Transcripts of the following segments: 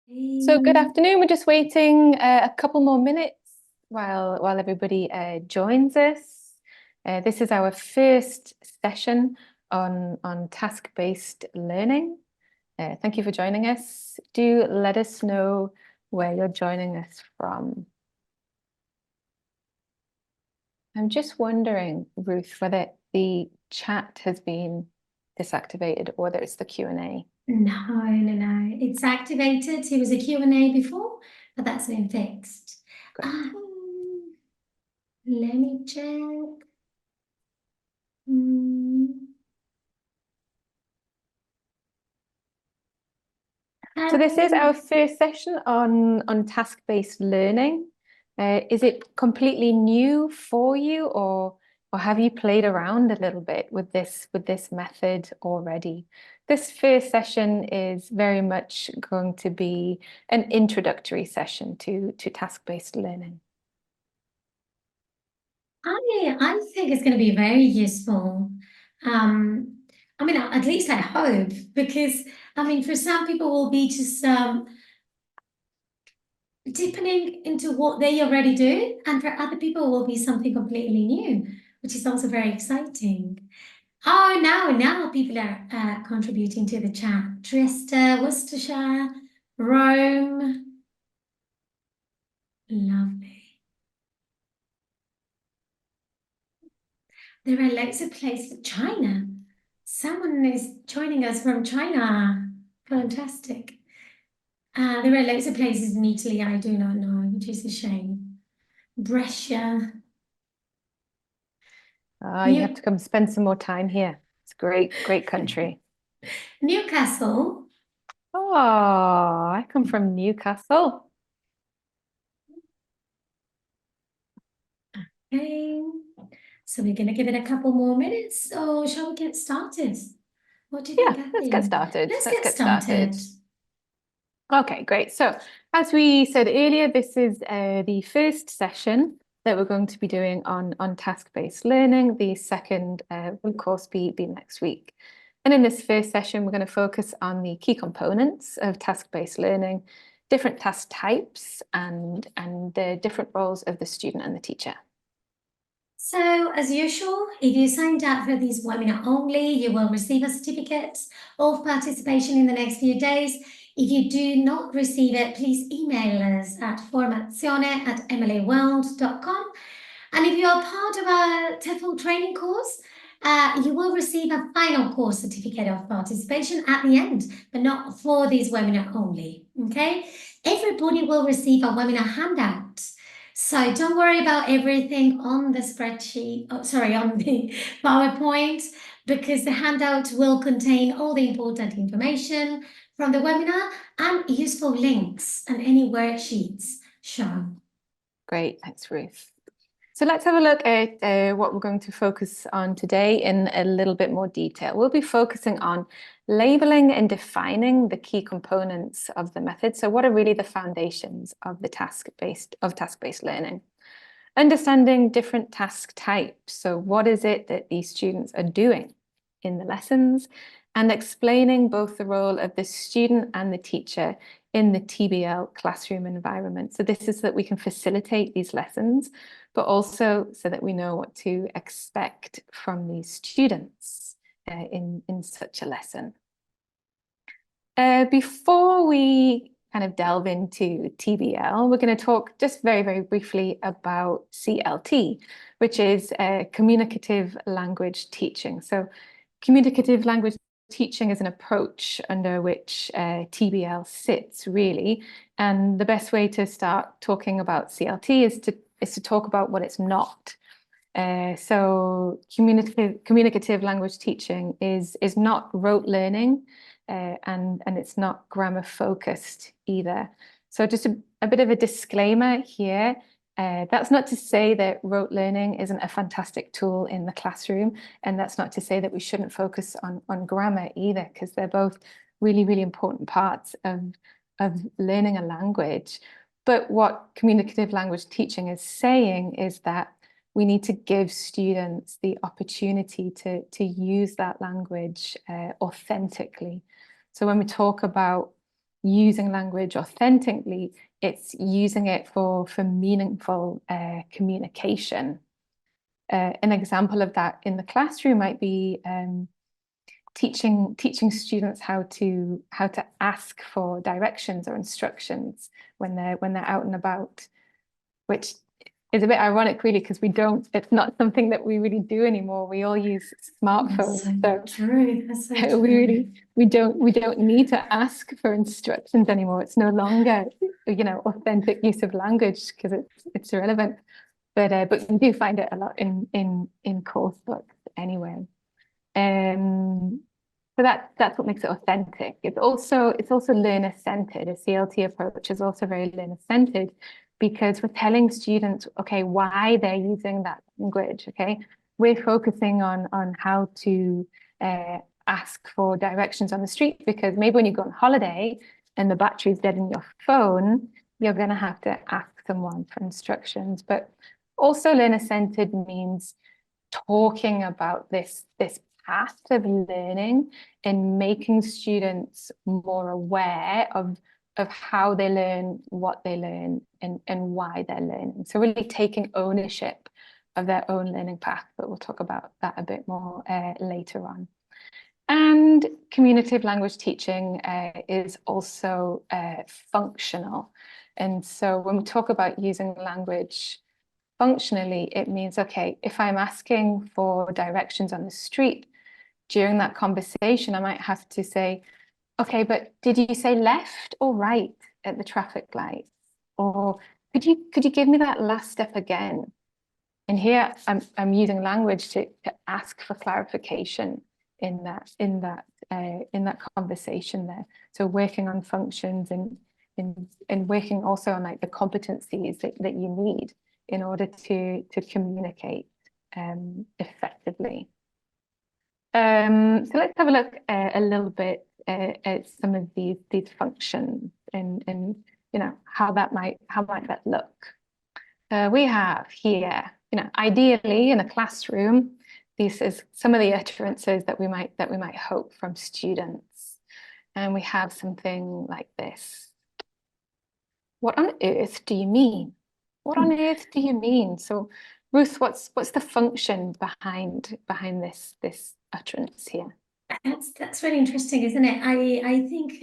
So good Hey. afternoon. We're just waiting a couple more minutes while everybody joins us. This is our first session on task-based learning. Thank you for joining us. Do let us know where you're joining us from. I'm just wondering, Ruth, whether the chat has been disactivated or whether it's the Q&A. No. It's activated. It was a Q&A before, but that's been fixed. Great. Let me check. Hmm. So this is our Um, first session on task-based learning. Is it completely new for you, or have you played around a little bit with this method already? This first session is very much going to be an introductory session to task-based learning. I think it's going to be very useful. Um, I mean, at least I hope, because I mean, for some people will be just deepening into what they already do, and for other people will be something completely new, which is also very exciting. Oh, now people are contributing to the chat. Trista, Worcestershire, Rome. Lovely. There are loads of places. China. Someone is joining us from China. Fantastic. There are loads of places in Italy I do not know, which is a shame. Brescia. You have New to come spend some more time here. It's a great country. Newcastle. Oh, I come from Newcastle. Okay. So we're gonna give it a couple more minutes, or shall we get started? What do you think, Yeah, let's get Kathleen? started. Let's Let's get get started. started. Okay, great. So as we said earlier, this is the first session that we're going to be doing on task-based learning. The second will, of course, be next week. And in this first session, we're going to focus on the key components of task-based learning, different task types, and the different roles of the student and the teacher. So, as usual, if you signed up for this webinar only, you will receive a certificate of participation in the next few days. If you do not receive it, please email us at formazione@mlaworld.com. And if you are part of a TEFL training course, you will receive a final course certificate of participation at the end, but not for this webinar only, okay? Everybody will receive a webinar handout. So don't worry about everything on the spreadsheet, on the PowerPoint, because the handout will contain all the important information from the webinar and useful links and any worksheets shown. Great, thanks, Ruth. So let's have a look at what we're going to focus on today in a little bit more detail. We'll be focusing on labeling and defining the key components of the method. So what are really the foundations of the task-based learning? Understanding different task types. So what is it that these students are doing in the lessons? And explaining both the role of the student and the teacher in the TBL classroom environment. So this is so that we can facilitate these lessons, but also so that we know what to expect from these students in such a lesson. Before we kind of delve into TBL, we're going to talk just very briefly about CLT, which is communicative language teaching. So communicative language teaching is an approach under which TBL sits, really. And the best way to start talking about CLT is to talk about what it's not. So communicative language teaching is not rote learning, and it's not grammar focused either. So just a bit of a disclaimer here. That's not to say that rote learning isn't a fantastic tool in the classroom, and that's not to say that we shouldn't focus on grammar either, because they're both really important parts of learning a language. But what communicative language teaching is saying is that we need to give students the opportunity to use that language authentically. So when we talk about using language authentically, it's using it for meaningful communication. An example of that in the classroom might be teaching students how to ask for directions or instructions when they're out and about, which is a bit ironic, really, because it's not something that we really do anymore. We all use smartphones. That's so true. That's so true. we don't need to ask for instructions anymore. It's no longer, authentic use of language because it's irrelevant. But we do find it a lot in course books anyway. So that's what makes it authentic. It's also learner-centered. A CLT approach is also very learner-centered because we're telling students, okay, why they're using that language. Okay, we're focusing on how to ask for directions on the street, because maybe when you go on holiday and the battery's dead in your phone, you're going to have to ask someone for instructions. But also learner-centered means talking about this path of learning and making students more aware of how they learn, what they learn, and why they're learning. So really taking ownership of their own learning path, but we'll talk about that a bit more later on. And communicative language teaching is also functional. And so when we talk about using language functionally, it means, okay, if I'm asking for directions on the street, during that conversation, I might have to say, okay, but did you say left or right at the traffic light? Or could you give me that last step again? And here I'm using language to ask for clarification in that conversation there. So working on functions and working also on like the competencies that you need in order to communicate effectively. So let's have a look a little bit at some of these functions and how might that look. We have here, ideally in a classroom, this is some of the utterances that we might hope from students, and we have something like this. What on earth do you mean? What on earth do you mean? So, Ruth, what's the function behind this utterance here? That's really interesting, isn't it? I think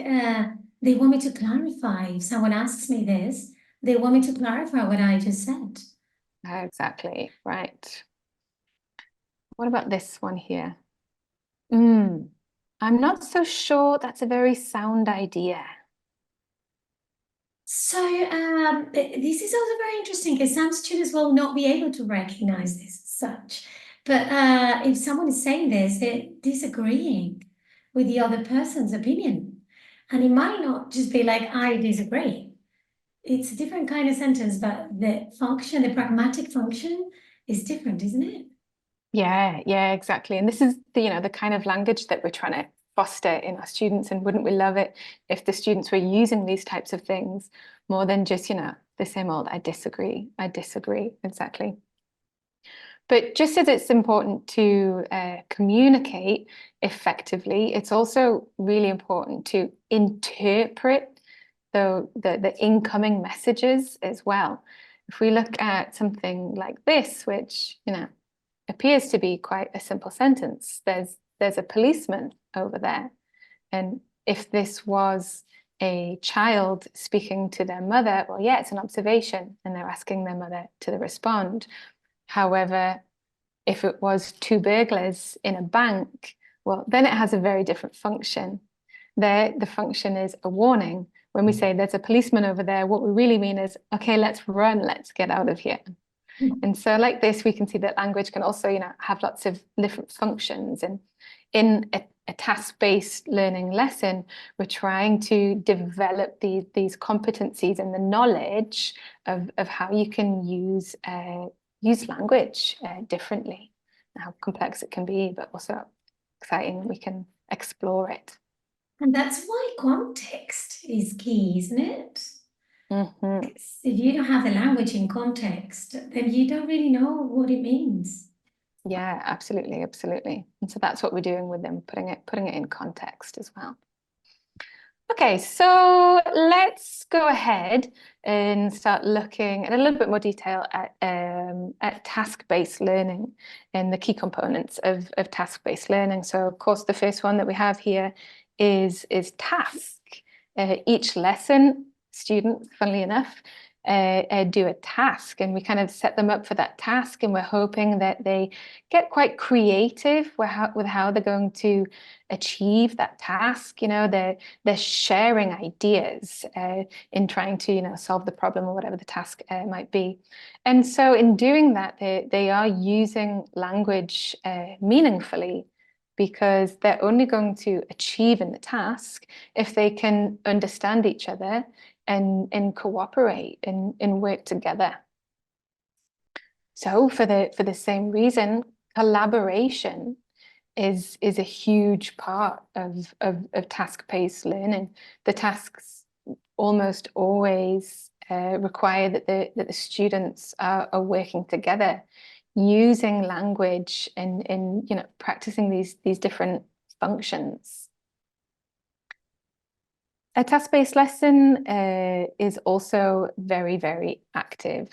they want me to clarify. If someone asks me this, they want me to clarify what I just said. Exactly, right. What about this one here? I'm not so sure that's a very sound idea. So this is also very interesting because some students will not be able to recognize this as such. But if someone is saying this, they're disagreeing with the other person's opinion. And it might not just be like, I disagree. It's a different kind of sentence, but the function, the pragmatic function is different, isn't it? Yeah, exactly. And this is the kind of language that we're trying to foster in our students. And wouldn't we love it if the students were using these types of things more than just, the same old, I disagree, exactly. But just as it's important to communicate effectively, it's also really important to interpret the incoming messages as well. If we look at something like this, which, appears to be quite a simple sentence, there's a policeman over there. And if this was a child speaking to their mother, well, yeah, it's an observation and they're asking their mother to respond. However, if it was two burglars in a bank, well, then it has a very different function. There, the function is a warning. When we say there's a policeman over there, what we really mean is, okay, let's run, let's get out of here. And so like this, we can see that language can also, have lots of different functions. And in a task-based learning lesson, we're trying to develop these competencies and the knowledge of how you can use language differently, how complex it can be, but also exciting. We can explore it. And that's why context is key, isn't it? Mm-hmm. If you don't have the language in context, then you don't really know what it means. Yeah, absolutely. And so that's what we're doing with them, putting it in context as well. Okay, so let's go ahead and start looking in a little bit more detail at task-based learning and the key components of task-based learning. So, of course, the first one that we have here is task. Each lesson, students, funnily enough, do a task, and we kind of set them up for that task, and we're hoping that they get quite creative with how they're going to achieve that task. You know, they're sharing ideas in trying to, you know, solve the problem or whatever the task might be. And so in doing that, they are using language meaningfully, because they're only going to achieve in the task if they can understand each other and cooperate and work together. So for the same reason, collaboration is a huge part of task-based learning. The tasks almost always require that the students are working together, using language and you know, practicing these different functions. A task-based lesson is also very, very active.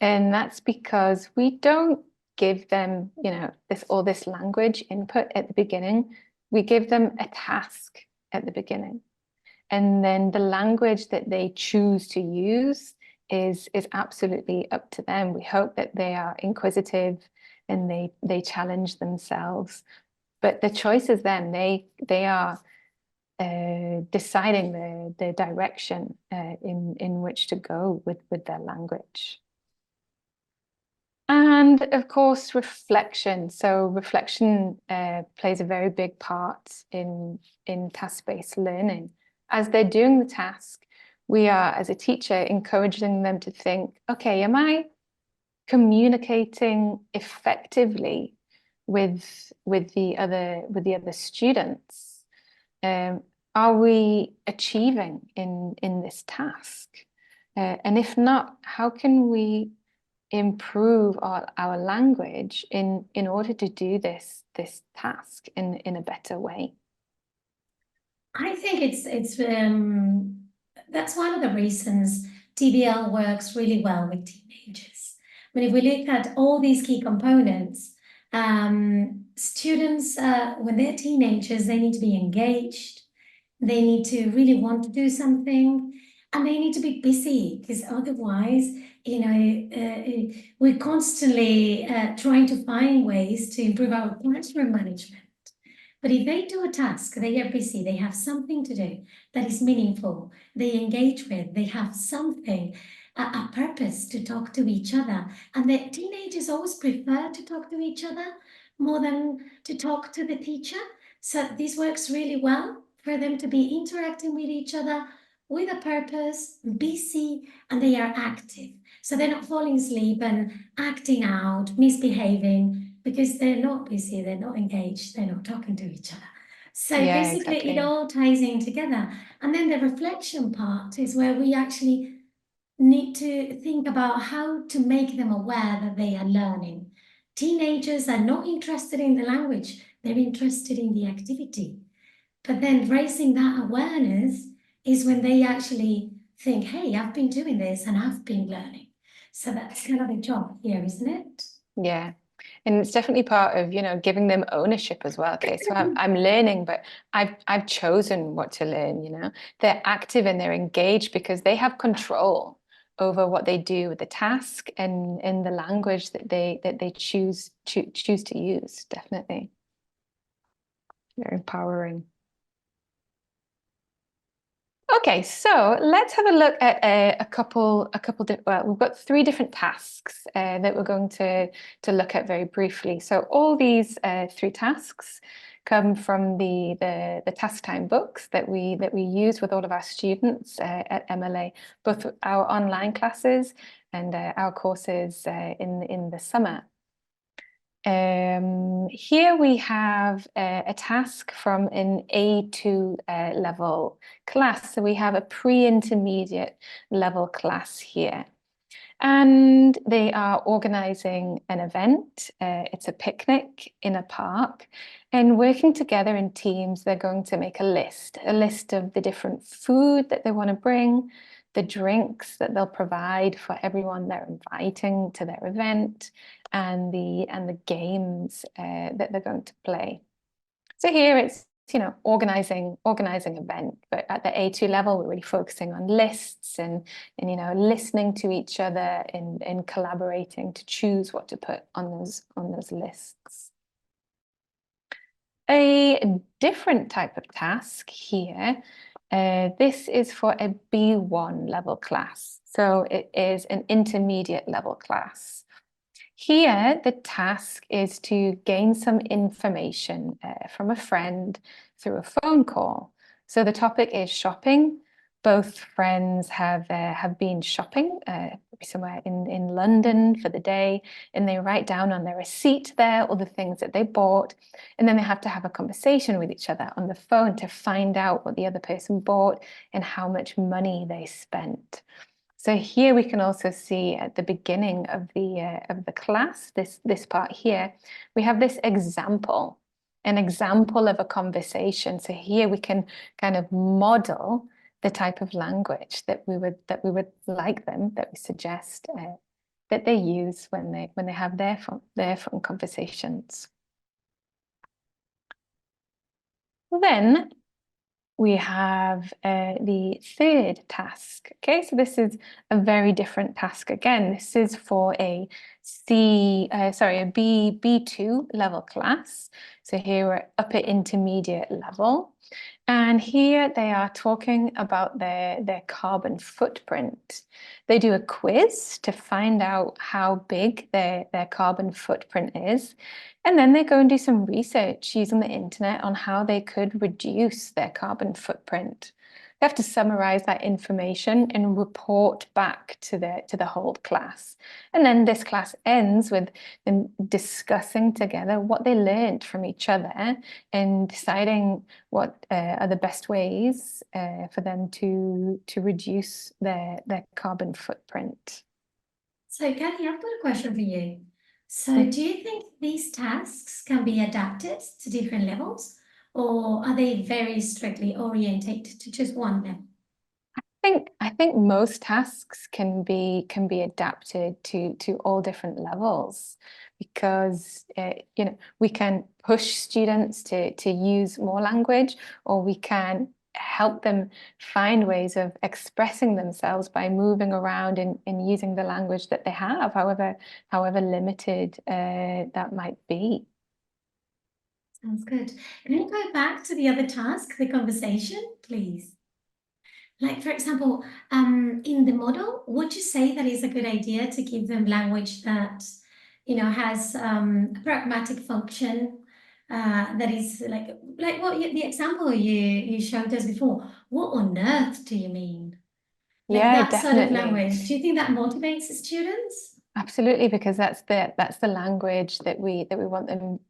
And that's because we don't give them, you know, this language input at the beginning. We give them a task at the beginning. And then the language that they choose to use is absolutely up to them. We hope that they are inquisitive and they challenge themselves. But the choice is them. They are deciding the direction in which to go with their language. And of course, reflection. So reflection plays a very big part in task-based learning. As they're doing the task, we are, as a teacher, encouraging them to think, okay, am I communicating effectively with the other students? Are we achieving in this task? And if not, how can we improve our language in order to do this task in a better way? I think that's one of the reasons TBL works really well with teenagers. I mean, if we look at all these key components, students, when they're teenagers, they need to be engaged. They need to really want to do something, and they need to be busy, because otherwise, you know, we're constantly trying to find ways to improve our classroom management. But if they do a task, they are busy, they have something to do that is meaningful, they engage with, they have something, a purpose to talk to each other. And the teenagers always prefer to talk to each other more than to talk to the teacher. So this works really well for them to be interacting with each other with a purpose, busy, and they are active. So they're not falling asleep and acting out, misbehaving, because they're not busy, they're not engaged, they're not talking to each other. So Yeah, basically, it exactly. all ties in together. And then the reflection part is where we actually need to think about how to make them aware that they are learning. Teenagers are not interested in the language, they're interested in the activity. But then raising that awareness is when they actually think, hey, I've been doing this and I've been learning. So that's kind of the job here, isn't it? Yeah. And it's definitely part of, you know, giving them ownership as well. Okay, so I'm learning, but I've chosen what to learn, you know. They're active and they're engaged because they have control over what they do with the task and in the language that they choose to use, definitely. Very empowering. Okay, so let's have a look at a couple well, we've got three different tasks that we're going to look at very briefly. So all these three tasks come from the task time books that we use with all of our students at MLA, both our online classes and our courses in the summer. Here we have a task from an A2 level class. So we have a pre-intermediate level class here. And they are organizing an event. It's a picnic in a park. And working together in teams, they're going to make a list of the different food that they want to bring, the drinks that they'll provide for everyone they're inviting to their event, and the games that they're going to play. So here it's organizing event, but at the A2 level, we're really focusing on lists and listening to each other and collaborating to choose what to put on those lists. A different type of task here. This is for a B1 level class. So it is an intermediate level class. Here, the task is to gain some information from a friend through a phone call. So the topic is shopping. Both friends have been shopping somewhere in London for the day, and they write down on their receipt there all the things that they bought, and then they have to have a conversation with each other on the phone to find out what the other person bought and how much money they spent. So here we can also see at the beginning of the class, this part here, we have this example, an example of a conversation. So here we can kind of model the type of language that we would like them, that we suggest that they use when they have their phone conversations. Then we have the third task. Okay, so this is a very different task again. This is for a B2 level class. So here we're upper intermediate level. And here they are talking about their carbon footprint. They do a quiz to find out how big their carbon footprint is. And then they go and do some research using the internet on how they could reduce their carbon footprint. They have to summarize that information and report back to the whole class. And then this class ends with them discussing together what they learned from each other and deciding what are the best ways for them to reduce their carbon footprint. So, Kathy, I've got a question for you. So, do you think these tasks can be adapted to different levels, or are they very strictly orientated to just one level? I think most tasks can be adapted to all different levels because we can push students to use more language, or we can help them find ways of expressing themselves by moving around and using the language that they have, however limited that might be. Sounds good. Can you go back to the other task, the conversation, please? Like, for example, in the model, would you say that is a good idea to give them language that, has a pragmatic function, that is like what the example you showed us before? What on earth do you mean? Like Yeah, that sort of definitely. language. Do you think that motivates the students? Absolutely, because that's the language that we want them,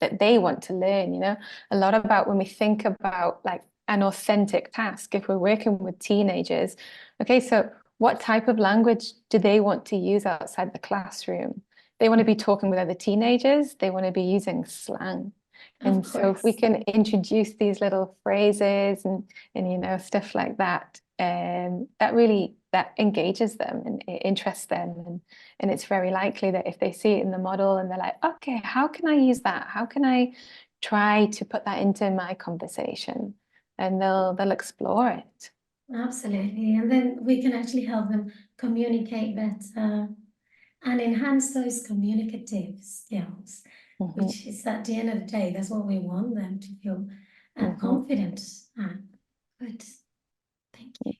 that they want to learn, a lot about when we think about like an authentic task, if we're working with teenagers, okay, so what type of language do they want to use outside the classroom? They want to be talking with other teenagers, they want to be using slang. And so if we can introduce these little phrases and stuff like that, that engages them and it interests them, and it's very likely that if they see it in the model and they're like, okay, how can I use that? How can I try to put that into my conversation? And they'll explore it. Absolutely. And then we can actually help them communicate better and enhance those communicative skills, which is at the end of the day, that's what we want them to feel confident. Good. Thank you.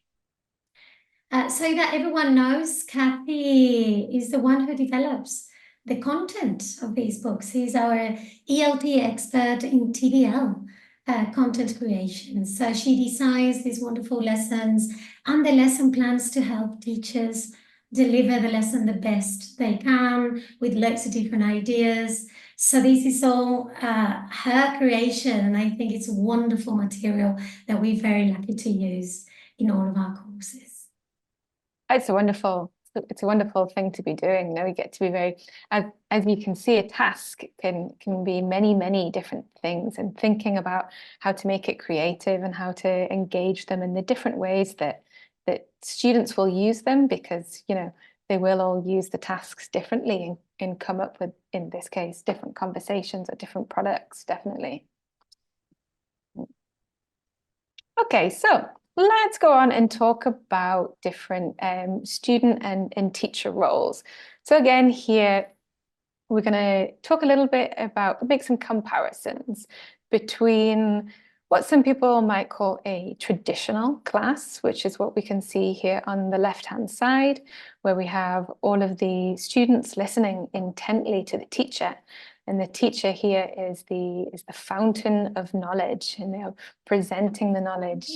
So that everyone knows, Kathy is the one who develops the content of these books. He's our ELT expert in TBL. Content creation. So she designs these wonderful lessons and the lesson plans to help teachers deliver the lesson the best they can with lots of different ideas. So this is all her creation, and I think it's wonderful material that we're very lucky to use in all of our courses. It's wonderful. it's a wonderful thing to be doing. You know, we get to be very, as you can see, a task can be many different things, and thinking about how to make it creative and how to engage them in the different ways that students will use them, because you know they will all use the tasks differently and come up with, in this case, different conversations or different products, definitely. Okay, so let's go on and talk about different student and teacher roles. So again, here we're going to talk a little bit about, make some comparisons between what some people might call a traditional class, which is what we can see here on the left-hand side, where we have all of the students listening intently to the teacher. And the teacher here is the fountain of knowledge, and they're presenting the knowledge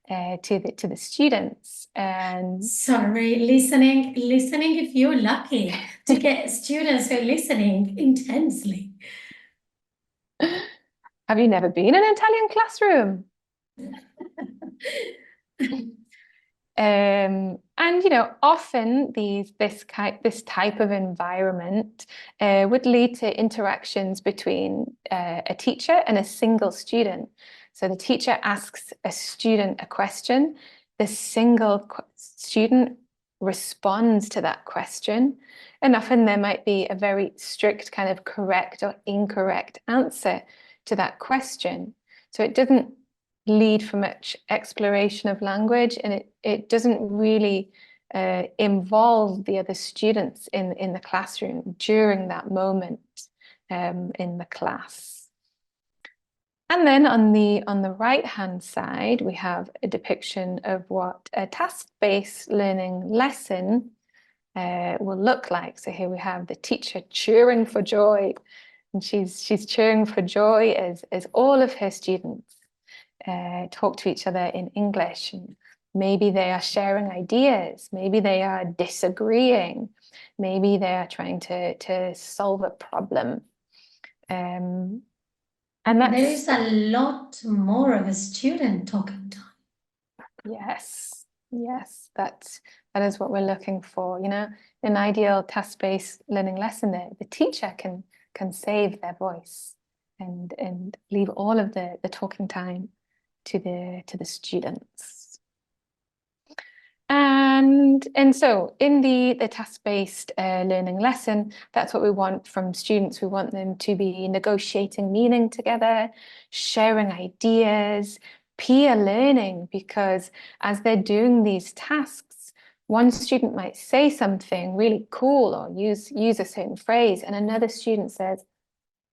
to the students. And sorry, listening if you're lucky to get students who are listening intensely. Have you never been in an Italian classroom? And you know, often this type of environment would lead to interactions between a teacher and a single student. So the teacher asks a student a question, the student responds to that question, and often there might be a very strict kind of correct or incorrect answer to that question. So it doesn't lead for much exploration of language, and it doesn't really involve the other students in the classroom during that moment in the class. And then on the right-hand side, we have a depiction of what a task-based learning lesson will look like. So here we have the teacher cheering for joy, and she's cheering for joy as all of her students talk to each other in English. And maybe they are sharing ideas, maybe they are disagreeing, maybe they are trying to solve a problem. And there is a lot more of a student talking time. Yes, that is what we're looking for. You know, an ideal task-based learning lesson, the teacher can save their voice and leave all of the talking time to the students. And so in the task-based learning lesson, that's what we want from students. We want them to be negotiating meaning together, sharing ideas, peer learning, because as they're doing these tasks, one student might say something really cool or use a certain phrase, and another student says,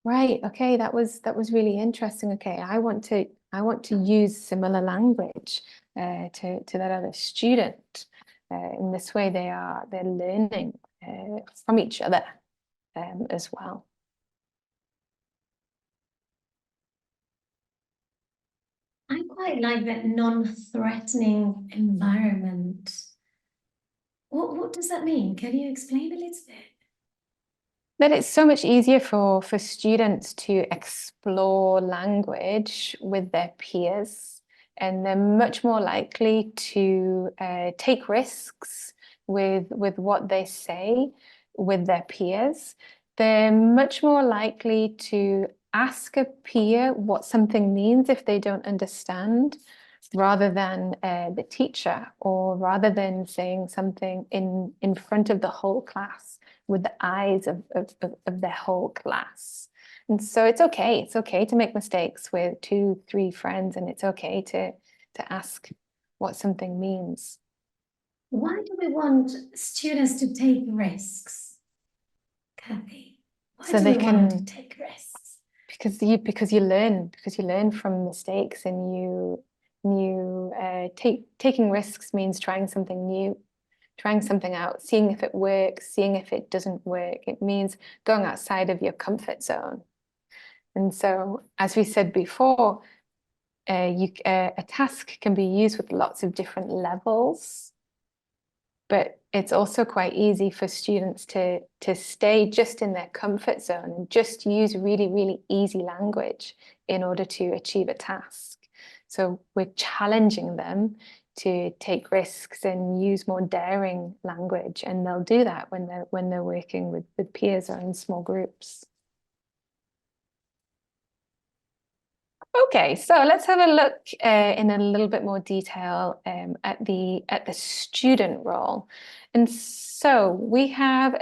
right, okay, that was really interesting. Okay, I want to use similar language to that other student. In this way, they're learning from each other as well. I quite like that non-threatening environment. What does that mean? Can you explain a little bit? That it's so much easier for students to explore language with their peers, and they're much more likely to take risks with what they say with their peers. They're much more likely to ask a peer what something means if they don't understand, rather than the teacher, or rather than saying something in front of the whole class with the eyes of their whole class. And so it's okay to make mistakes with 2-3 friends, and it's okay to ask what something means. Why do we want students to take risks, Kathy? Why do we want them to take risks? Because you learn from mistakes, and taking risks means trying something new, trying something out, seeing if it works, seeing if it doesn't work. It means going outside of your comfort zone. And so, as we said before, a task can be used with lots of different levels, but it's also quite easy for students to stay just in their comfort zone and just use really easy language in order to achieve a task. So we're challenging them to take risks and use more daring language, and they'll do that when they're working with peers or in small groups. Okay, so let's have a look in a little bit more detail at the student role. And so we have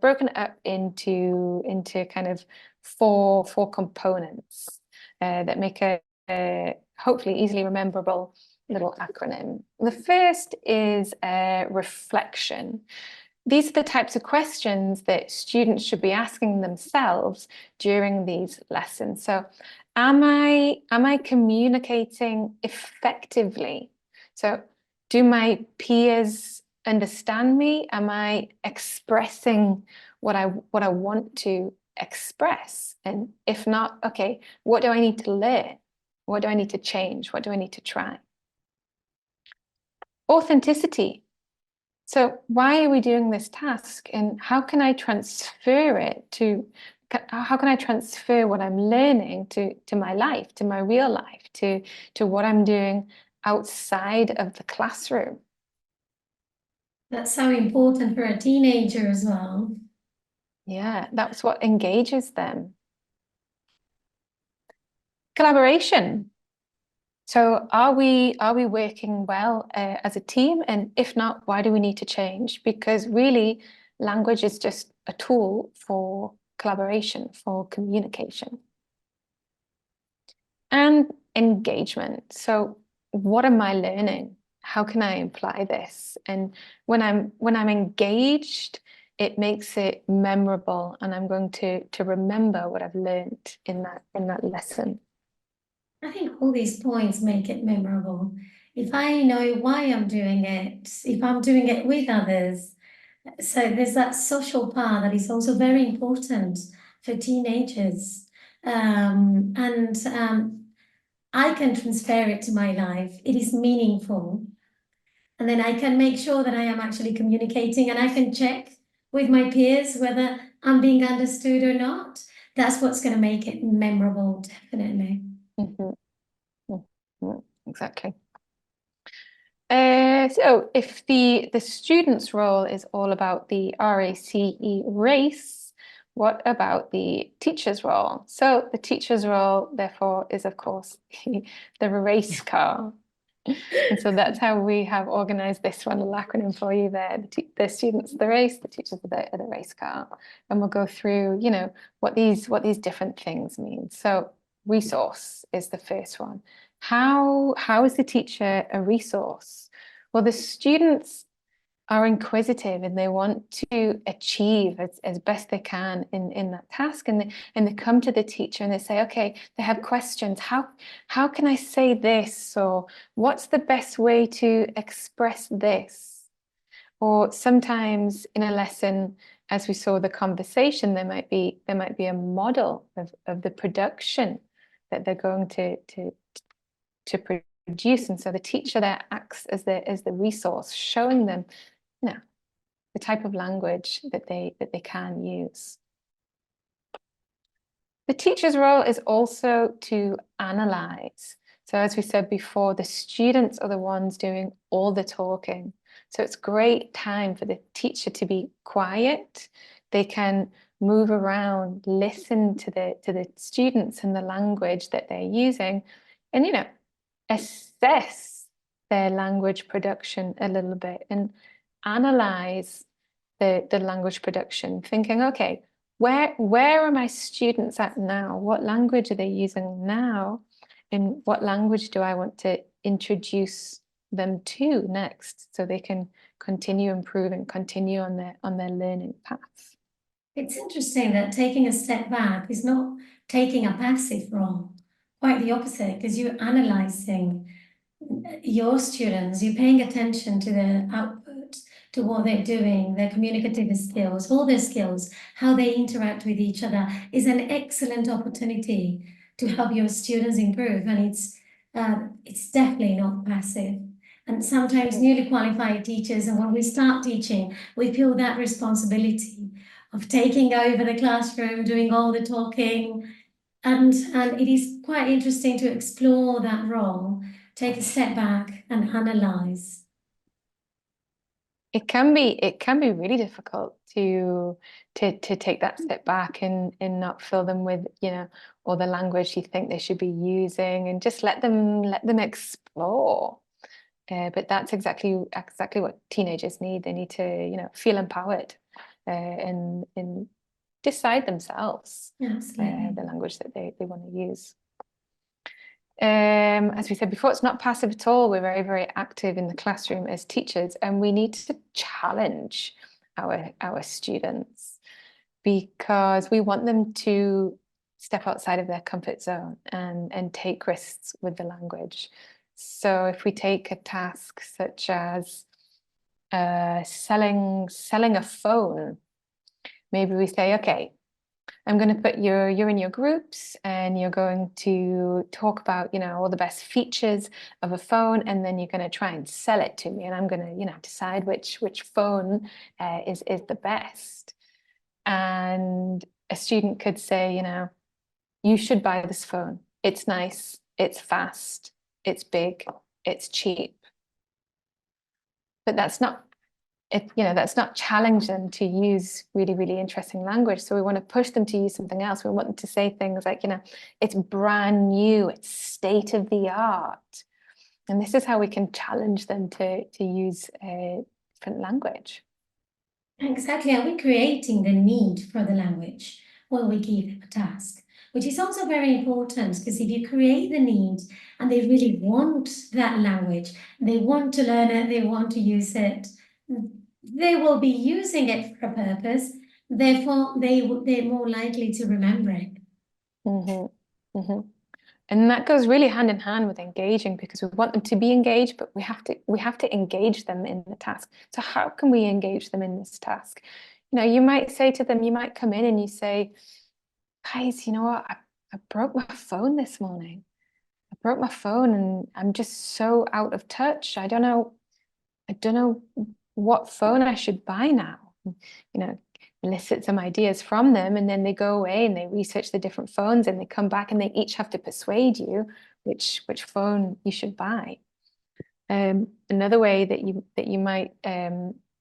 broken it up into kind of four components that make a hopefully easily rememberable little acronym. The first is reflection. These are the types of questions that students should be asking themselves during these lessons. So, am I communicating effectively? So, do my peers understand me? Am I expressing what I want to express? And if not, okay, what do I need to learn? What do I need to change? What do I need to try? Authenticity. So why are we doing this task, and how can I transfer it to, how can I transfer what I'm learning to my life, to my real life, to what I'm doing outside of the classroom? That's so important for a teenager as well. Yeah, that's what engages them. Collaboration. So are we working well as a team? And if not, why do we need to change? Because really, language is just a tool for collaboration, for communication. And engagement. So what am I learning? How can I apply this? And when I'm engaged, it makes it memorable, and I'm going to remember what I've learned in that lesson. I think all these points make it memorable. If I know why I'm doing it, if I'm doing it with others, so there's that social part that is also very important for teenagers. And I can transfer it to my life. It is meaningful. And then I can make sure that I am actually communicating, and I can check with my peers whether I'm being understood or not. That's what's going to make it memorable, definitely. Mhm. Mhm. Exactly. So if the student's role is all about the race, what about the teacher's role? So the teacher's role, therefore, is of course the race car. And so that's how we have organized this one, little acronym for you there. The students are the race, the teachers are the race car. And we'll go through, what these different things mean. So resource is the first one. How is the teacher a resource? Well, the students are inquisitive and they want to achieve as best they can in that task, and they come to the teacher and they say, okay, they have questions. How can I say this? Or what's the best way to express this? Or sometimes in a lesson, as we saw the conversation, there might be a model of the production that they're going to produce. And so the teacher there acts as the resource, showing them, the type of language that they can use. The teacher's role is also to analyze. So as we said before, the students are the ones doing all the talking. So it's great time for the teacher to be quiet. They can move around, listen to the students and the language that they're using, and assess their language production a little bit and analyze the language production, thinking, okay, where are my students at now? What language are they using now? And what language do I want to introduce them to next, so they can continue improving, continue on their learning path? It's interesting that taking a step back is not taking a passive role, quite the opposite, because you're analyzing your students, you're paying attention to their output, to what they're doing, their communicative skills, all their skills, how they interact with each other is an excellent opportunity to help your students improve. And it's definitely not passive. And sometimes newly qualified teachers, and when we start teaching, we feel that responsibility of taking over the classroom, doing all the talking. And it is quite interesting to explore that role take a step back and analyze? It can be really difficult to take that step back and not fill them with, all the language you think they should be using, and just let them explore. But that's exactly what teenagers need. They need to, feel empowered, and decide themselves Absolutely. the language that they want to use. As we said before, it's not passive at all. We're very, very active in the classroom as teachers, and we need to challenge our students, because we want them to step outside of their comfort zone and take risks with the language. So if we take a task such as selling a phone, maybe we say, okay, I'm going to put you're in your groups, and you're going to talk about, all the best features of a phone, and then you're going to try and sell it to me, and I'm going to, decide which phone is the best. And a student could say, you should buy this phone. It's nice, it's fast, it's big, it's cheap. But that's not that's not challenge them to use really, really interesting language. So we want to push them to use something else. We want them to say things like, it's brand new, it's state of the art. And this is how we can challenge them to use a different language. Exactly. Are we creating the need for the language when we give them a task? Which is also very important, because if you create the need and they really want that language, they want to learn it, they want to use it, they will be using it for a purpose. Therefore, they're more likely to remember it. Mm-hmm. Mm-hmm. And that goes really hand in hand with engaging, because we want them to be engaged, but we have to engage them in the task. So how can we engage them in this task? You might say to them, you might come in and you say, guys, you know what? I broke my phone this morning. I broke my phone and I'm just so out of touch. I don't know what phone I should buy now. Elicit some ideas from them, and then they go away and they research the different phones, and they come back and they each have to persuade you which phone you should buy. Another way that you might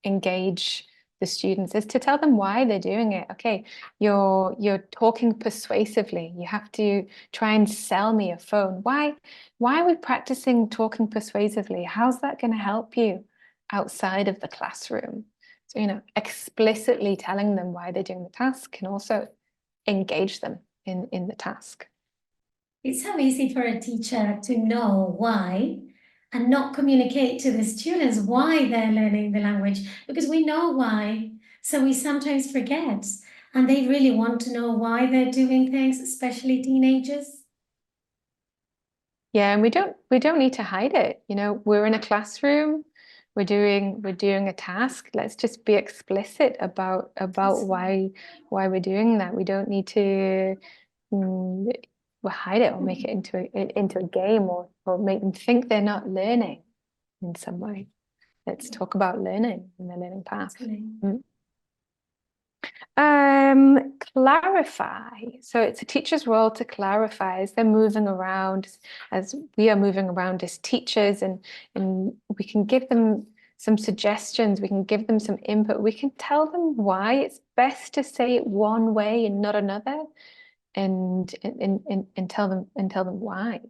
engage the students is to tell them why they're doing it. Okay, you're talking persuasively. You have to try and sell me a phone. Why are we practicing talking persuasively? How's that going to help you outside of the classroom? So, explicitly telling them why they're doing the task can also engage them in the task. It's so easy for a teacher to know why and not communicate to the students why they're learning the language, because we know why, so we sometimes forget. And they really want to know why they're doing things, especially teenagers. Yeah, and we don't need to hide it. We're in a classroom, we're doing a task. Let's just be explicit about why we're doing that. We don't need to hide it or make it into a game, or make them think they're not learning in some way. Let's talk about learning and the learning path. Clarify. So it's a teacher's role to clarify as they're moving around, as we are moving around as teachers, and we can give them some suggestions, we can give them some input, we can tell them why it's best to say it one way and not another, and tell them why.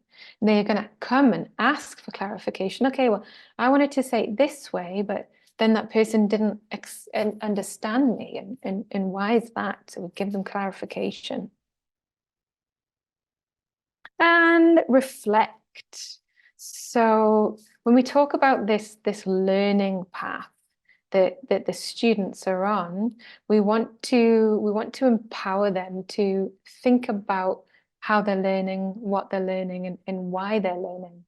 And they're going to come and ask for clarification. Okay, well, I wanted to say it this way, but then that person didn't understand me, and why is that? So we give them clarification. And reflect. So when we talk about this learning path that the students are on, we want to empower them to think about how they're learning, what they're learning, and why they're learning,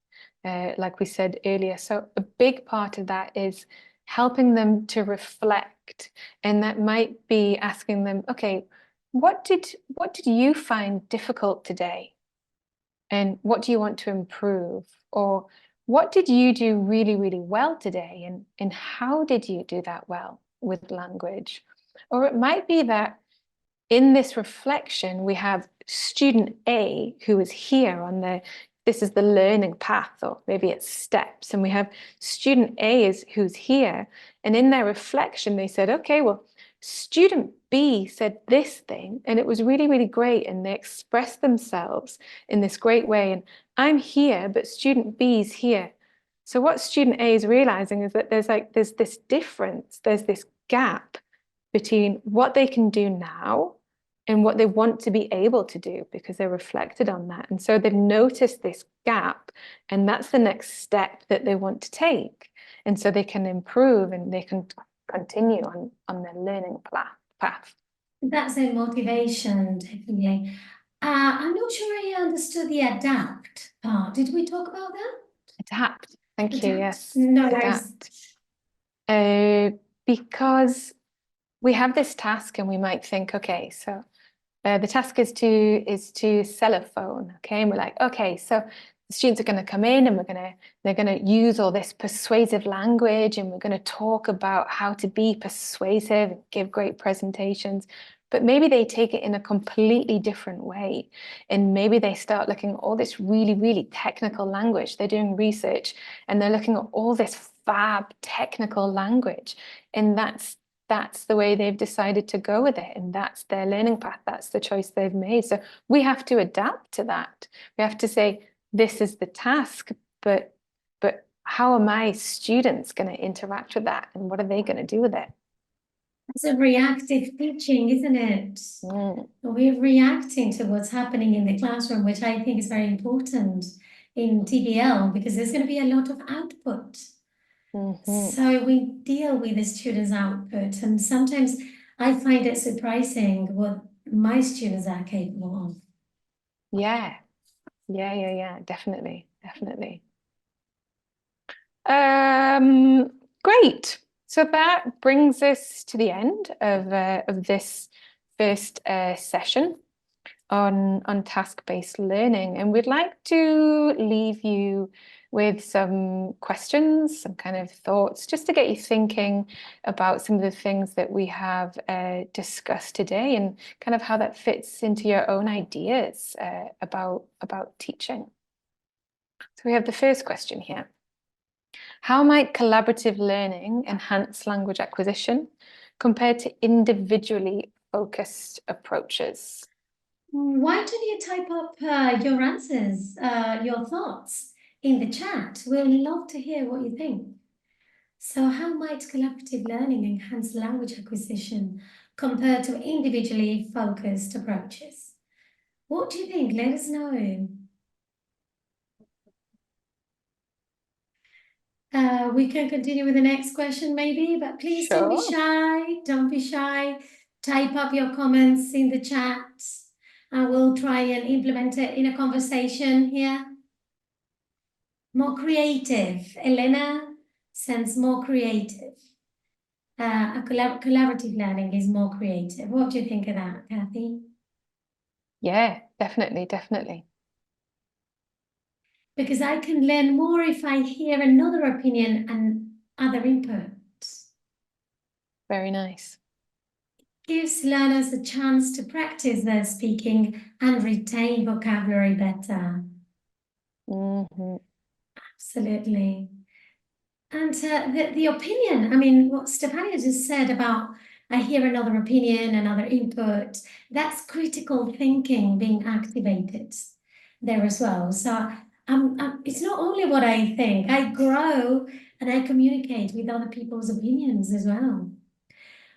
like we said earlier. So a big part of that is helping them to reflect, and that might be asking them, okay, what did you find difficult today? And what do you want to improve? Or what did you do really, really well today? And how did you do that well with language? Or it might be that in this reflection, we have student A who is here on the this is the learning path, or maybe it's steps. And we have student A who's here, and in their reflection, they said, okay, well, student B said this thing, and it was really, really great. And they expressed themselves in this great way. And I'm here, but student B's here. So what student A is realizing is that there's this difference, there's this gap between what they can do now and what they want to be able to do, because they're reflected on that. And so they've noticed this gap, and that's the next step that they want to take. And so they can improve and they can continue on their learning path. That's a motivation, definitely. I'm not sure I understood the adapt part. Did we talk about that? Adapt. Thank you. Yes. No, Adapt. Because we have this task and we might think, okay, so the task is to sell a phone, okay? And we're like, okay, so the students are going to come in and they're going to use all this persuasive language, and we're going to talk about how to be persuasive and give great presentations. But maybe they take it in a completely different way. And maybe they start looking at all this really, really technical language. They're doing research and they're looking at all this fab technical language. And that's the way they've decided to go with it. And that's their learning path. That's the choice they've made. So we have to adapt to that. We have to say, this is the task, but how are my students going to interact with that? And what are they going to do with it? It's a reactive teaching, isn't it? Mm. We're reacting to what's happening in the classroom, which I think is very important in TBL, because there's going to be a lot of output. So we deal with the students' output, and sometimes I find it surprising what my students are capable of. Yeah, definitely. Great. So that brings us to the end of this first session on task-based learning, and we'd like to leave you with some questions, some kind of thoughts, just to get you thinking about some of the things that we have discussed today, and kind of how that fits into your own ideas about teaching. So we have the first question here. How might collaborative learning enhance language acquisition compared to individually focused approaches? Why don't you type up your answers, your thoughts in the chat? We'll love to hear what you think. So how might collaborative learning enhance language acquisition compared to individually focused approaches? What do you think? Let us know. We can continue with the next question maybe, but please don't be shy. Don't be shy. Type up your comments in the chat. I will try and implement it in a conversation here. More creative. Elena sends more creative. Collaborative learning is more creative. What do you think of that, Kathy? Yeah, definitely. Because I can learn more if I hear another opinion and other inputs. Very nice. Gives learners a chance to practice their speaking and retain vocabulary better. Absolutely. And the opinion, I mean, what Stefania just said about I hear another opinion, another input, that's critical thinking being activated there as well. So it's not only what I think, I grow and I communicate with other people's opinions as well.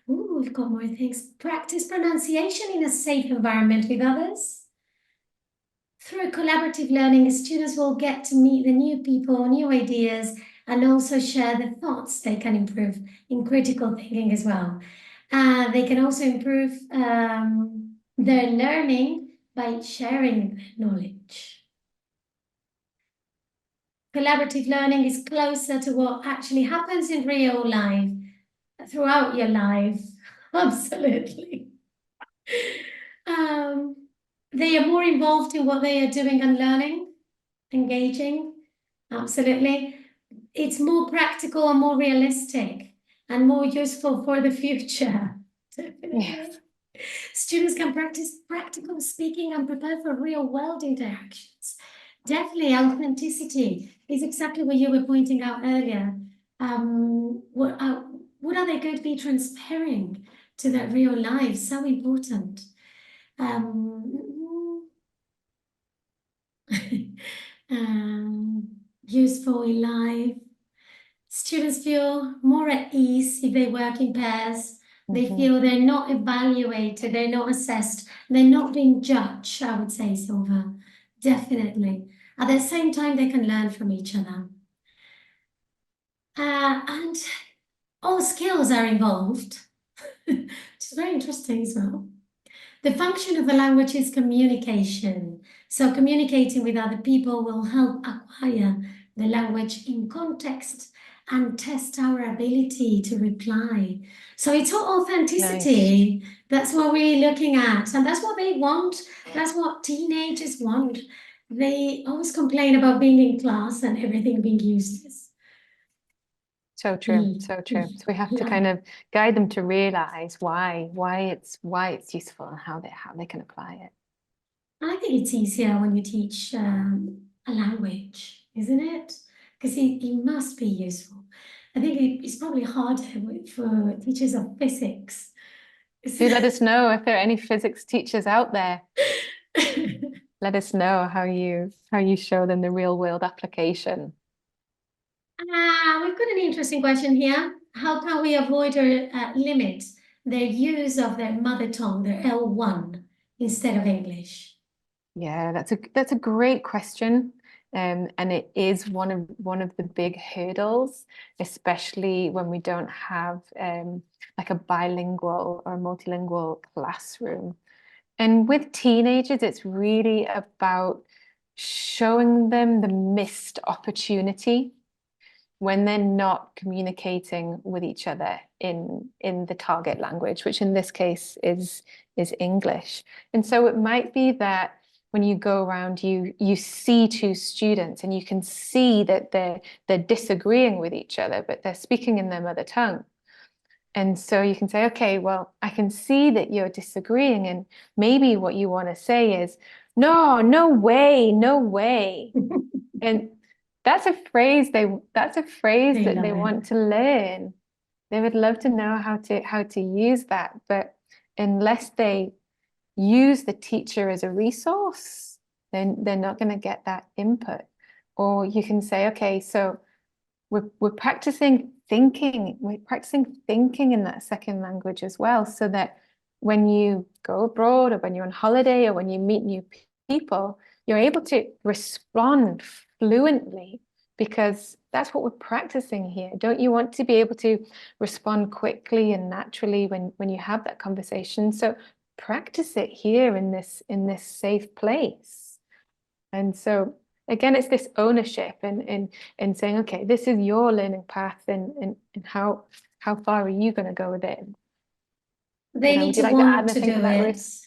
Ooh, we've got more things. Practice pronunciation in a safe environment with others. Through collaborative learning, students will get to meet the new people, new ideas, and also share the thoughts they can improve in critical thinking as well. They can also improve their learning by sharing their knowledge. Collaborative learning is closer to what actually happens in real life, throughout your life. Absolutely. They are more involved in what they are doing and learning, engaging. Absolutely. It's more practical and more realistic and more useful for the future. Definitely. Yes. Students can practice practical speaking and prepare for real-world interactions. Definitely, authenticity is exactly what you were pointing out earlier. What are they going to be transparent to their real lives? So important. Um, Useful in life. Students feel more at ease if they work in pairs. They Mhm. feel they're not evaluated, they're not assessed, they're not being judged, I would say, Silva. Definitely. At the same time, they can learn from each other. And all skills are involved, which is very interesting as well. The function of the language is communication. So communicating with other people will help acquire the language in context and test our ability to reply. So it's all Nice. authenticity. That's what we're looking at. And that's what they want. That's what teenagers want. They always complain about being in class and everything being useless. So true, so true. So we have to Yeah. kind of guide them to realize why it's useful and how they can apply it. I think it's easier when you teach a language, isn't it? Because it must be useful. I think it's probably harder for teachers of physics. Do let us know if there are any physics teachers out there. Let us know how you show them the real world application. We've got an interesting question here. How can we avoid or limit their use of their mother tongue, their L1, instead of English? Yeah, that's a great question. And it is one of the big hurdles, especially when we don't have like a bilingual or multilingual classroom. And with teenagers, it's really about showing them the missed opportunity when they're not communicating with each other in the target language, which in this case is English. And so it might be that when you go around, you see two students and you can see that they're disagreeing with each other, but they're speaking in their mother tongue. And so you can say, okay, well, I can see that you're disagreeing, and maybe what you want to say is, no, no way, no way. And that's a phrase They that love they it. want to learn. They would love to know how to use that, but unless they use the teacher as a resource, then they're not going to get that input. Or you can say, okay, so we're practicing thinking. We're practicing thinking in that second language as well, so that when you go abroad or when you're on holiday or when you meet new people, you're able to respond fluently because that's what we're practicing here. Don't you want to be able to respond quickly and naturally when you have that conversation? So practice it here in this safe place. And so again, it's this ownership and saying, okay, this is your learning path and how far are you going to go with it? They need Would you to like to add want to anything to do that, it. Ruth?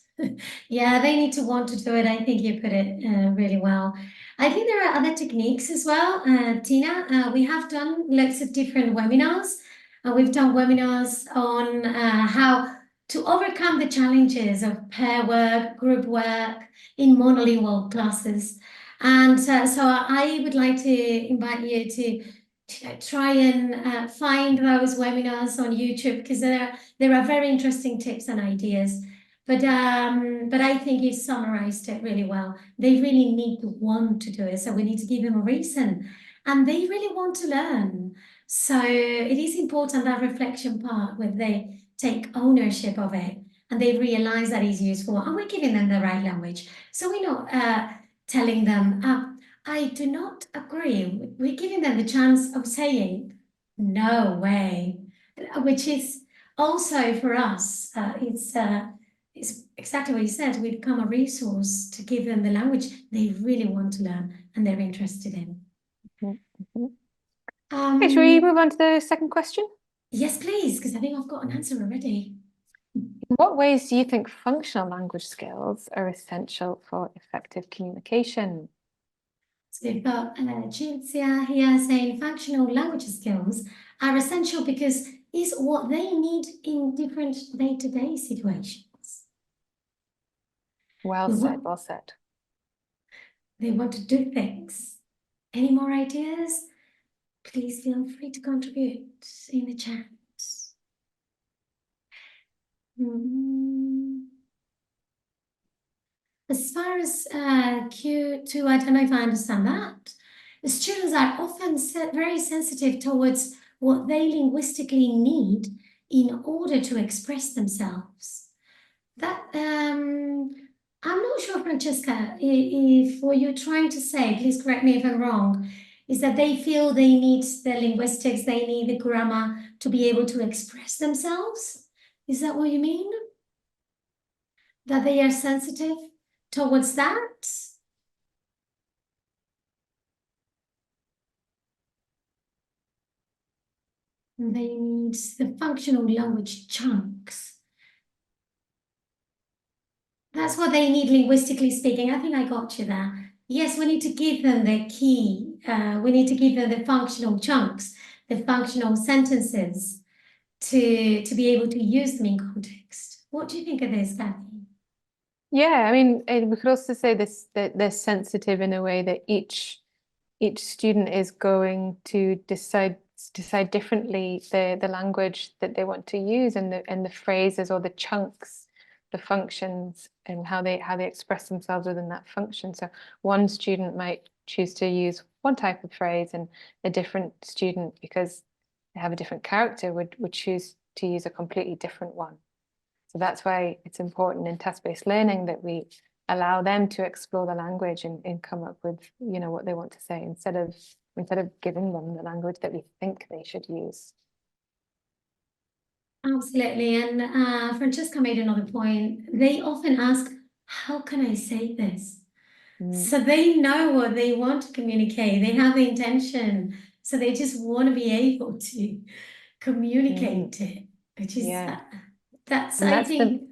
Yeah, they need to want to do it. I think you put it really well. I think there are other techniques as well. Tina, we have done lots of different webinars. We've done webinars on how to overcome the challenges of pair work, group work in monolingual classes. And so I would like to invite you to try and find those webinars on YouTube because there are very interesting tips and ideas. But I think you summarized it really well. They really need to want to do it, so we need to give them a reason, and they really want to learn. So it is important that reflection part where they take ownership of it and they realize that it's useful, and we're giving them the right language. So we're not telling them, I do not agree. We're giving them the chance of saying, no way, which is also for us, it's exactly what you said. We become a resource to give them the language they really want to learn and they're interested in. Mm-hmm. Okay, shall we move on to the second question? Yes, please, because I think I've got an answer already. In what ways do you think functional language skills are essential for effective communication? So we've got Cinzia here saying functional language skills are essential because it's what they need in different day-to-day situations. Well said, well said. They want to do things. Any more ideas? Please feel free to contribute in the chat. As far as Q2, I don't know if I understand that. The students are often very sensitive towards what they linguistically need in order to express themselves. That I'm not sure, Francesca, if what you're trying to say, please correct me if I'm wrong, is that they feel they need the linguistics, they need the grammar to be able to express themselves? Is that what you mean? That they are sensitive towards that? They need the functional language chunks. That's what they need linguistically speaking. I think I got you there. Yes, we need to give them the key. We need to give them the functional chunks, the functional sentences to be able to use them in context. What do you think of this, Kathy? Yeah, I mean, we could also say this that they're sensitive in a way that each student is going to decide differently the language that they want to use and the phrases or the chunks, the functions, and how they express themselves within that function. So one student might choose to use one type of phrase, and a different student, because they have a different character, would choose to use a completely different one. So that's why it's important in task-based learning that we allow them to explore the language and come up with, what they want to say instead of giving them the language that we think they should use. Absolutely. And Francesca made another point. They often ask, how can I say this? So they know what they want to communicate. They have the intention. So they just want to be able to communicate it, which is I think.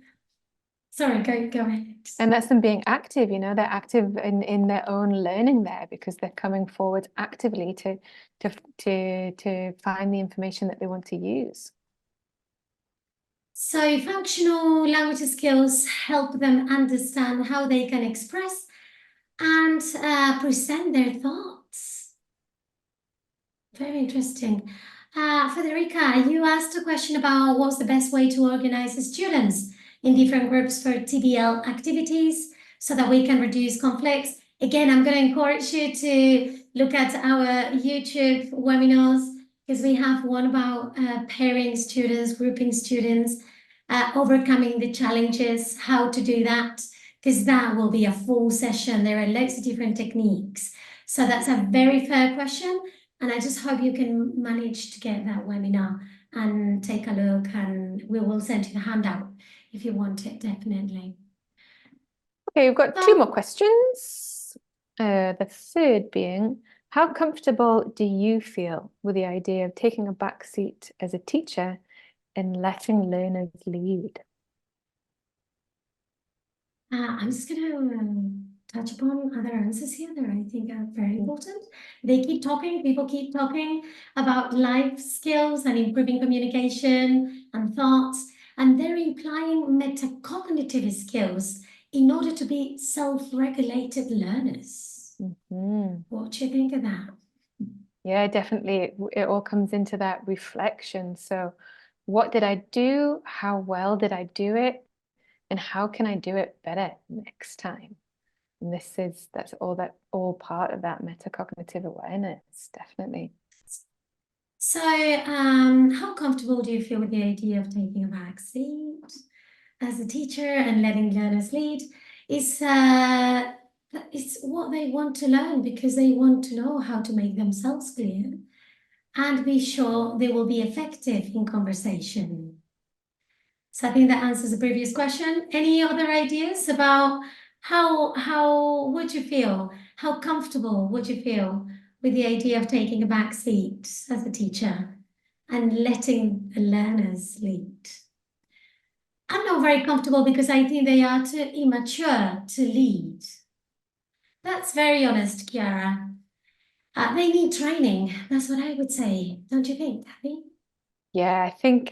Sorry, go ahead. And that's them being active, they're active in their own learning there, because they're coming forward actively to find the information that they want to use. So functional language skills help them understand how they can express and present their thoughts. Very interesting. Federica, you asked a question about what's the best way to organize the students in different groups for TBL activities so that we can reduce conflicts. Again, I'm going to encourage you to look at our YouTube webinars, because we have one about pairing students, grouping students, overcoming the challenges, how to do that, because that will be a full session. There are loads of different techniques. So that's a very fair question. And I just hope you can manage to get that webinar and take a look, and we will send you the handout if you want it, definitely. Okay, we've got two more questions. The third being, how comfortable do you feel with the idea of taking a back seat as a teacher and letting learners lead? I'm just going to touch upon other answers here that I think are very important. They keep talking, people keep talking about life skills and improving communication and thoughts, and they're implying metacognitive skills in order to be self-regulated learners. What do you think of that? Yeah, definitely. It all comes into that reflection. So what did I do? How well did I do it? And how can I do it better next time? And that's all part of that metacognitive awareness, definitely. So how comfortable do you feel with the idea of taking a back seat as a teacher and letting learners lead? It's what they want to learn, because they want to know how to make themselves clear and be sure they will be effective in conversation. So I think that answers the previous question. Any other ideas about how would you feel? How comfortable would you feel with the idea of taking a back seat as a teacher and letting the learners lead? I'm not very comfortable because I think they are too immature to lead. That's very honest, Chiara. They need training. That's what I would say. Don't you think, Kathy? Yeah, I think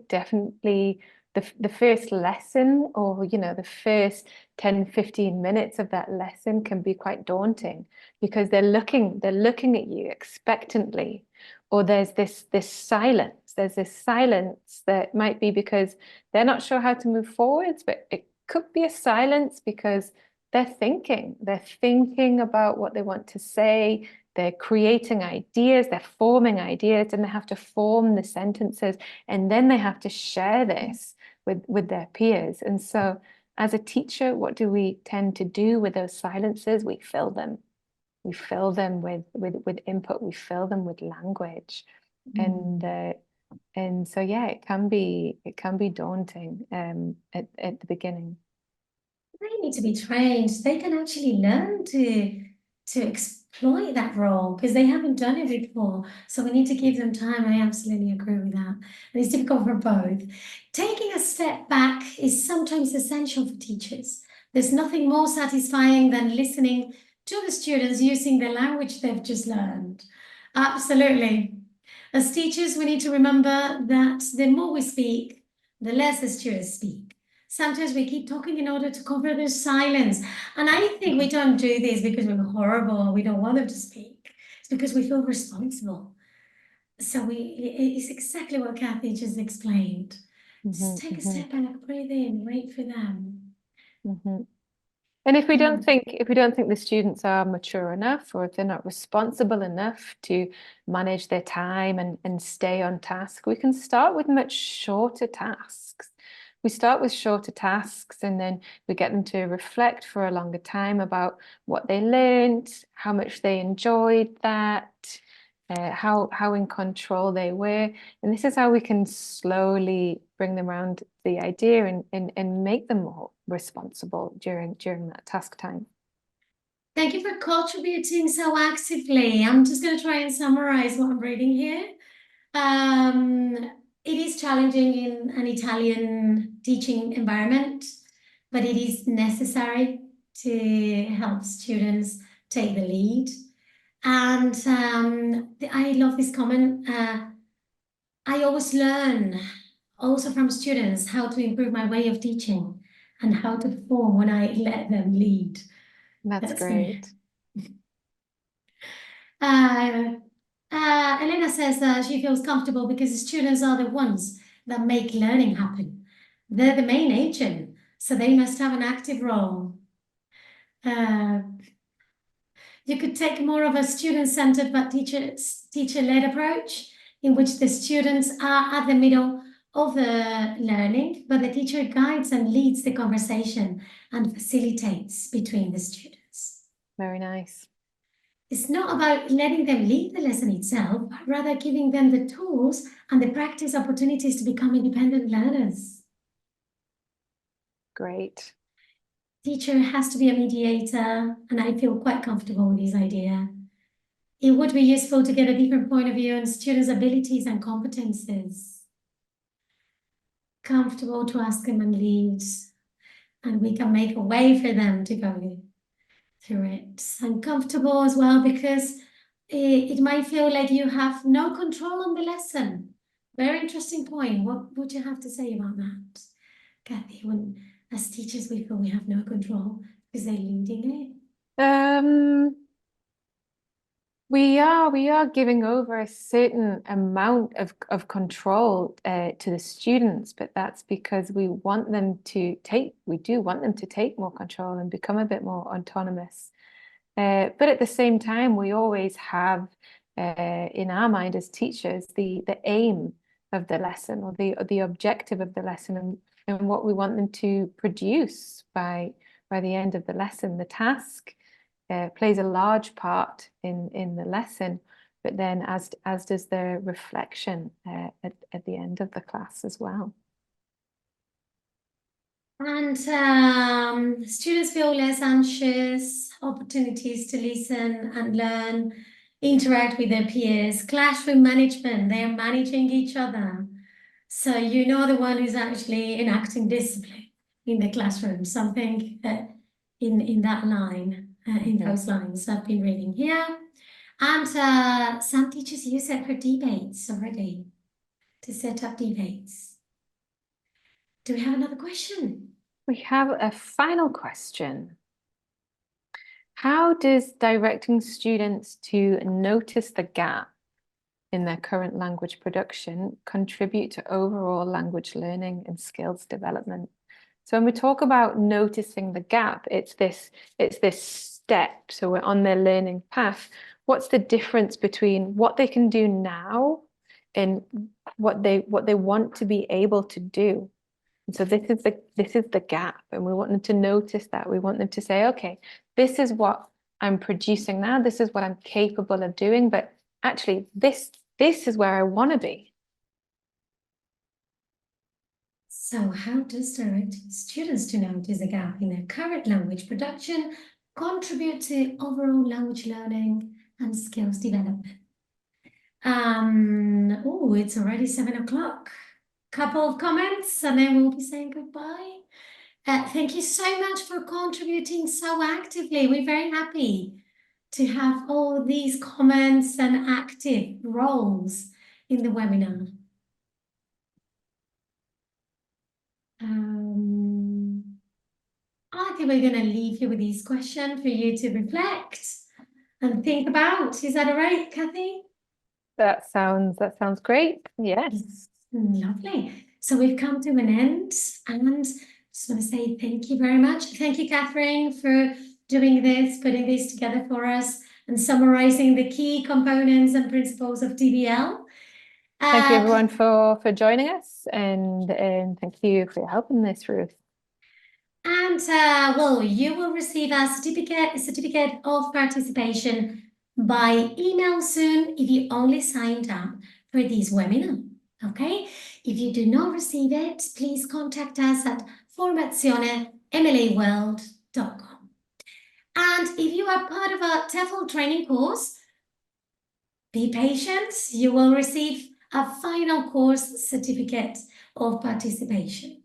definitely the first lesson, or the first 10, 15 minutes of that lesson can be quite daunting, because they're looking at you expectantly, or there's this silence. There's this silence that might be because they're not sure how to move forwards, but it could be a silence because they're thinking about what they want to say. They're creating ideas, they're forming ideas, and they have to form the sentences, and then they have to share this with their peers. And so as a teacher, what do we tend to do with those silences? We fill them. We fill them with input. We fill them with language. And so yeah, it can be daunting at the beginning. They need to be trained. They can actually learn to exploit that role because they haven't done it before. So we need to give them time. I absolutely agree with that. And it's difficult for both. Taking a step back is sometimes essential for teachers. There's nothing more satisfying than listening to the students using the language they've just learned. Absolutely. As teachers, we need to remember that the more we speak, the less the students speak. Sometimes we keep talking in order to cover their silence. And I think we don't do this because we're horrible or we don't want them to speak. It's because we feel responsible. So it's exactly what Kathy just explained. Just take a step back, breathe in, wait for them. And if we don't think the students are mature enough, or if they're not responsible enough to manage their time and stay on task, we can start with much shorter tasks. We start with shorter tasks, and then we get them to reflect for a longer time about what they learned, how much they enjoyed that, how in control they were. And this is how we can slowly bring them around the idea and make them more responsible during that task time. Thank you for contributing so actively. I'm just going to try and summarize what I'm reading here. It is challenging in an Italian teaching environment, but it is necessary to help students take the lead. And I love this comment. I always learn also from students how to improve my way of teaching and how to perform when I let them lead. That's great. Elena says that she feels comfortable because the students are the ones that make learning happen. They're the main agent, so they must have an active role. You could take more of a student-centered but teacher-led approach in which the students are at the middle of the learning, but the teacher guides and leads the conversation and facilitates between the students. Very nice. It's not about letting them lead the lesson itself, but rather giving them the tools and the practice opportunities to become independent learners. Great. Teacher has to be a mediator, and I feel quite comfortable with this idea. It would be useful to get a different point of view on students' abilities and competences. Comfortable to ask them and lead, and we can make a way for them to go through it. And comfortable as well because it might feel like you have no control on the lesson. Very interesting point. What would you have to say about that, Kathy? When as teachers we feel we have no control because they're leading it. We are giving over a certain amount of control to the students, but that's because we do want them to take more control and become a bit more autonomous. But at the same time, we always have in our mind as teachers the aim of the lesson, or the objective of the lesson, and what we want them to produce by the end of the lesson. The task plays a large part in the lesson, but then as does the reflection at the end of the class as well. And students feel less anxious, opportunities to listen and learn, interact with their peers, classroom management, they are managing each other. So you know the one who's actually enacting discipline in the classroom, something in that line, in those lines I've been reading here. And some teachers use it for debates already, to set up debates. Do we have another question? We have a final question. How does directing students to notice the gap in their current language production contribute to overall language learning and skills development? So when we talk about noticing the gap, it's this step. So we're on their learning path. What's the difference between what they can do now and what they want to be able to do? And so this is the gap, and we want them to notice that. We want them to say, okay, this is what I'm producing now. This is what I'm capable of doing, but actually this is where I want to be. So how does directing students to notice a gap in their current language production contribute to overall language learning and skills development? Oh, it's already 7 o'clock. Couple of comments and then we'll be saying goodbye. Thank you so much for contributing so actively. We're very happy to have all these comments and active roles in the webinar. I think we're going to leave you with these questions for you to reflect and think about. Is that all right, Kathy? That sounds great. Yes. Lovely. So we've come to an end and just want to say thank you very much. Thank you, Catherine, for doing this, putting this together for us and summarizing the key components and principles of TBL. Thank you everyone for joining us, and thank you for your help in this, Ruth. And well, you will receive a certificate of participation by email soon if you only signed up for this webinar. Okay, if you do not receive it, please contact us at formazionemlaworld.com. And if you are part of a TEFL training course, be patient, you will receive a final course certificate of participation.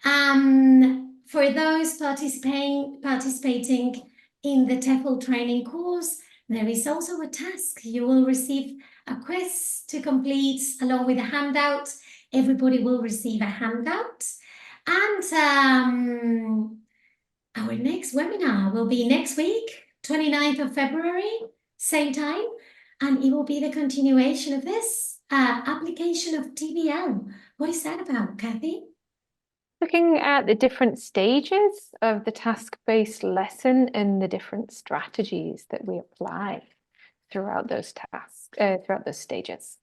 For those participating in the TEFL training course, there is also a task. You will receive a quiz to complete along with a handout. Everybody will receive a handout. And our next webinar will be next week, 29th of February, same time. And it will be the continuation of this application of TBL. What is that about, Kathy? Looking at the different stages of the task-based lesson and the different strategies that we apply throughout those tasks, throughout those stages.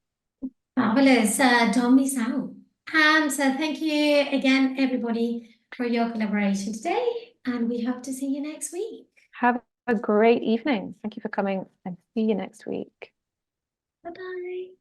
Fabulous. Don't miss out. And thank you again, everybody, for your collaboration today. And we hope to see you next week. Have a great evening. Thank you for coming, and see you next week. Bye-bye.